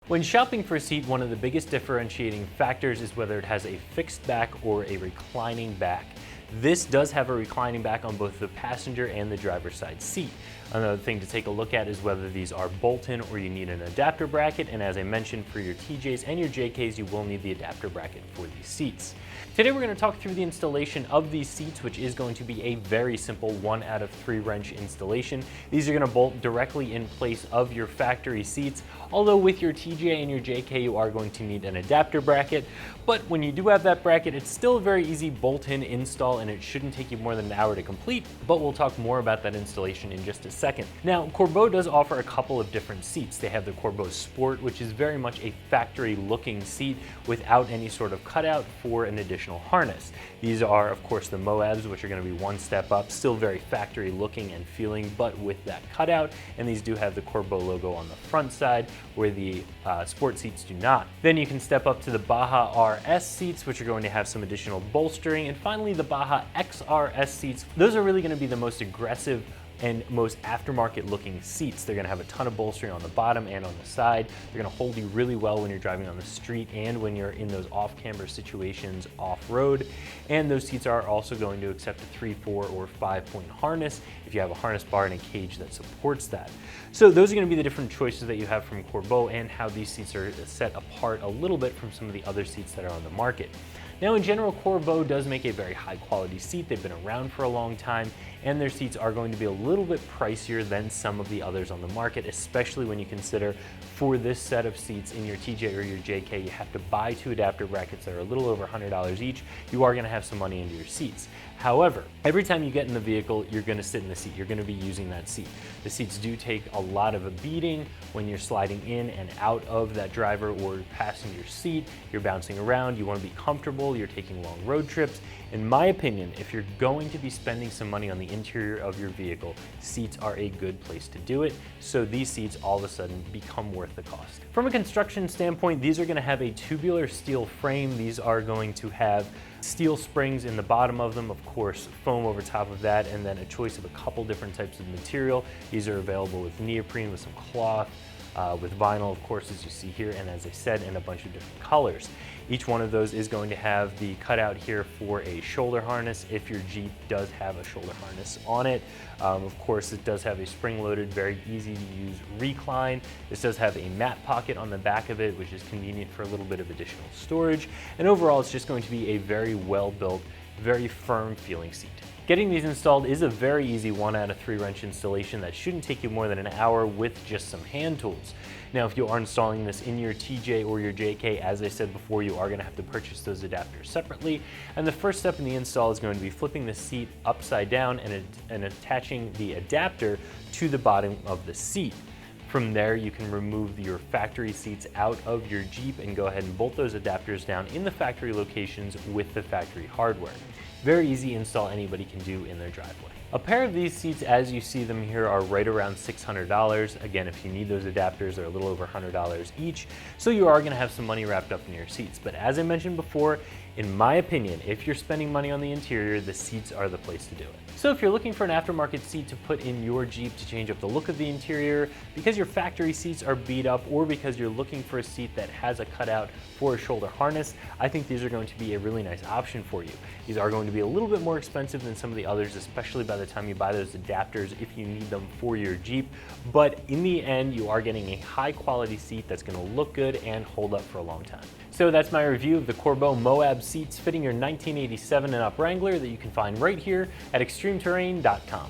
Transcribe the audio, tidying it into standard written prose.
When shopping for a seat, one of the biggest differentiating factors is whether it has a fixed back or a reclining back. This does have a reclining back on both the passenger and the driver's side seat. Another thing to take a look at is whether these are bolt-in or you need an adapter bracket, and as I mentioned, for your TJs and your JKs, you will need the adapter bracket for these seats. Today we're going to talk through the installation of these seats, which is going to be a very simple 1 out of 3 wrench installation. These are going to bolt directly in place of your factory seats, although with your TJ and your JK you are going to need an adapter bracket. But when you do have that bracket, it's still a very easy bolt-in install and it shouldn't take you more than an hour to complete, but we'll talk more about that installation in just a second. Now, Corbeau does offer a couple of different seats. They have the Corbeau Sport, which is very much a factory-looking seat without any sort of cutout for an additional harness. These are, of course, the Moabs, which are going to be one step up, still very factory-looking and feeling, but with that cutout, and these do have the Corbeau logo on the front side, where the sport seats do not. Then you can step up to the Baja Rs Seats, which are going to have some additional bolstering, and finally the Baja Xrs Seats. Those are really going to be the most aggressive and most aftermarket looking seats. They're going to have a ton of bolstering on the bottom and on the side. They're going to hold you really well when you're driving on the street and when you're in those off-camber situations off-road. And those seats are also going to accept a 3, 4, or 5-point harness if you have a harness bar and a cage that supports that. So those are going to be the different choices that you have from Corbeau and how these seats are set apart a little bit from some of the other seats that are on the market. Now, in general, Corbeau does make a very high quality seat. They've been around for a long time, and their seats are going to be a little bit pricier than some of the others on the market, especially when you consider for this set of seats in your TJ or your JK, you have to buy 2 adapter brackets that are a little over $100 each. You are going to have some money into your seats. However, every time you get in the vehicle, you're going to sit in the seat. You're going to be using that seat. The seats do take a lot of a beating when you're sliding in and out of that driver or passenger seat. You're bouncing around. You want to be comfortable. You're taking long road trips. In my opinion, if you're going to be spending some money on the interior of your vehicle, seats are a good place to do it. So these seats all of a sudden become worth the cost. From a construction standpoint, these are going to have a tubular steel frame. These are going to have steel springs in the bottom of them, of course, foam over top of that, and then a choice of a couple different types of material. These are available with neoprene, with some cloth, with vinyl, of course, as you see here, and as I said, in a bunch of different colors. Each one of those is going to have the cutout here for a shoulder harness if your Jeep does have a shoulder harness on it. Of course, it does have a spring-loaded, very easy to use recline. This does have a mat pocket on the back of it, which is convenient for a little bit of additional storage. And overall, it's just going to be a very well-built, very firm feeling seat. Getting these installed is a very easy 1 out of 3 wrench installation that shouldn't take you more than an hour with just some hand tools. Now, if you are installing this in your TJ or your JK, as I said before, you are going to have to purchase those adapters separately. And the first step in the install is going to be flipping the seat upside down and attaching the adapter to the bottom of the seat. From there, you can remove your factory seats out of your Jeep and go ahead and bolt those adapters down in the factory locations with the factory hardware. Very easy install anybody can do in their driveway. A pair of these seats, as you see them here, are right around $600. Again, if you need those adapters, they're a little over $100 each. So you are gonna have some money wrapped up in your seats. But as I mentioned before, in my opinion, if you're spending money on the interior, the seats are the place to do it. So if you're looking for an aftermarket seat to put in your Jeep to change up the look of the interior, because your factory seats are beat up, or because you're looking for a seat that has a cutout for a shoulder harness, I think these are going to be a really nice option for you. These are going to be a little bit more expensive than some of the others, especially by the time you buy those adapters if you need them for your Jeep. But in the end, you are getting a high quality seat that's going to look good and hold up for a long time. So that's my review of the Corbeau Moab Seats fitting your 1987 and up Wrangler that you can find right here at ExtremeTerrain.com.